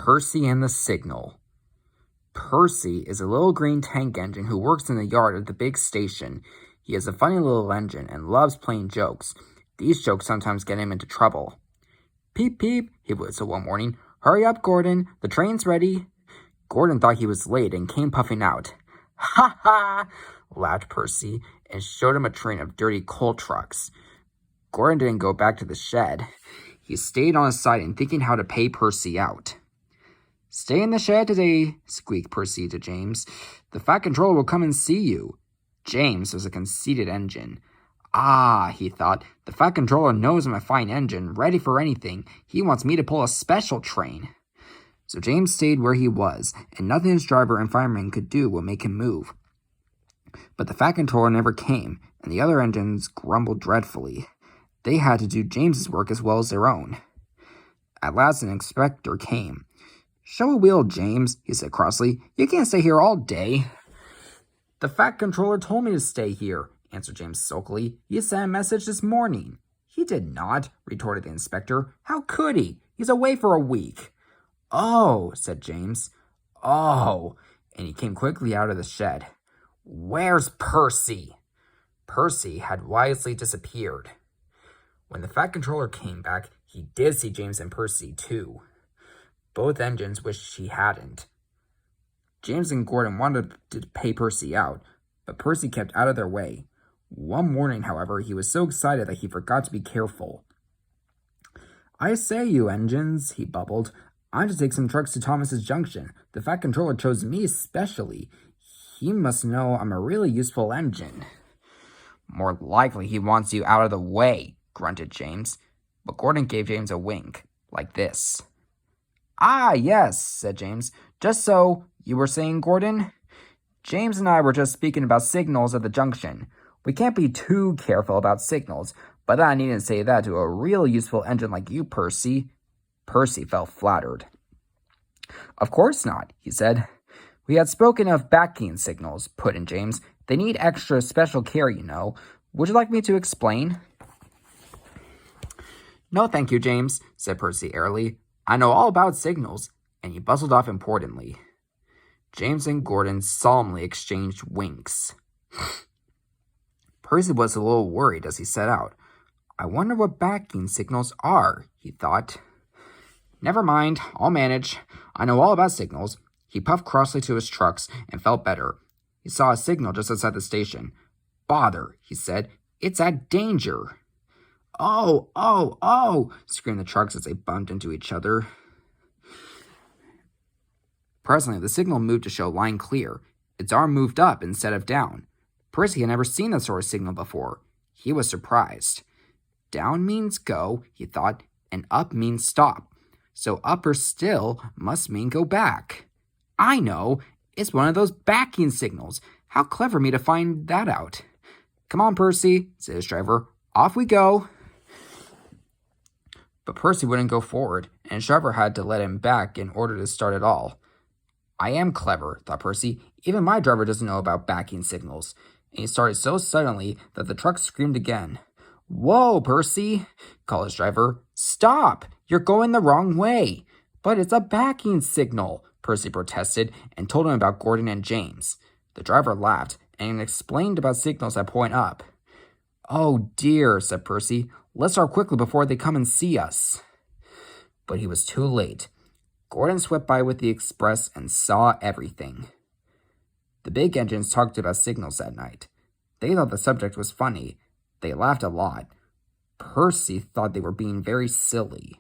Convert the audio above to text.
Percy and the Signal. Percy is a little green tank engine who works in the yard of the big station. He is a funny little engine and loves playing jokes. These jokes sometimes get him into trouble. "Peep, peep," he whistled one morning. "Hurry up, Gordon. The train's ready." Gordon thought he was late and came puffing out. "Ha ha!" laughed Percy and showed him a train of dirty coal trucks. Gordon didn't go back to the shed. He stayed on his side and thinking how to pay Percy out. "Stay in the shed today," squeaked Percy to James. "The Fat Controller will come and see you." James was a conceited engine. "Ah," he thought, "the Fat Controller knows I'm a fine engine, ready for anything. He wants me to pull a special train." So James stayed where he was, and nothing his driver and fireman could do would make him move. But the Fat Controller never came, and the other engines grumbled dreadfully. They had to do James's work as well as their own. At last an inspector came. "Show a wheel, James," he said crossly. "You can't stay here all day." "The Fat Controller told me to stay here," answered James sulkily. "He sent a message this morning." "He did not," retorted the inspector. "How could he? He's away for a week." "Oh," said James. "Oh," and he came quickly out of the shed. "Where's Percy?" Percy had wisely disappeared. When the Fat Controller came back, he did see James and Percy, too. Both engines wished he hadn't. James and Gordon wanted to pay Percy out, but Percy kept out of their way. One morning, however, he was so excited that he forgot to be careful. "I say, you engines," he bubbled. "I'm to take some trucks to Thomas's Junction. The Fat Controller chose me especially. He must know I'm a really useful engine." "More likely he wants you out of the way," grunted James. But Gordon gave James a wink, like this. "Ah, yes," said James. "Just so, you were saying, Gordon?" "James and I were just speaking about signals at the junction. We can't be too careful about signals, but I needn't say that to a real useful engine like you, Percy." Percy felt flattered. "Of course not," he said. "We had spoken of backing signals," put in James. "They need extra special care, you know. Would you like me to explain?" "No, thank you, James," said Percy airily. "I know all about signals," and he bustled off importantly. James and Gordon solemnly exchanged winks. Percy was a little worried as he set out. "I wonder what backing signals are," he thought. "Never mind, I'll manage. I know all about signals." He puffed crossly to his trucks and felt better. He saw a signal just outside the station. "Bother," he said. "It's at danger." "Oh, oh, oh," screamed the trucks as they bumped into each other. Presently, the signal moved to show line clear. Its arm moved up instead of down. Percy had never seen this sort of signal before. He was surprised. Down means go, he thought, and up means stop. So up or still must mean go back. "I know. It's one of those backing signals. How clever of me to find that out." "Come on, Percy," said his driver. "Off we go." But Percy wouldn't go forward, and his driver had to let him back in order to start at all. "I am clever," thought Percy. "Even my driver doesn't know about backing signals." And he started so suddenly that the truck screamed again. "Whoa, Percy," called his driver. "Stop! You're going the wrong way." "But it's a backing signal," Percy protested and told him about Gordon and James. The driver laughed and explained about signals that point up. "Oh dear," said Percy. "Let's start quickly before they come and see us." But he was too late. Gordon swept by with the express and saw everything. The big engines talked about signals that night. They thought the subject was funny. They laughed a lot. Percy thought they were being very silly.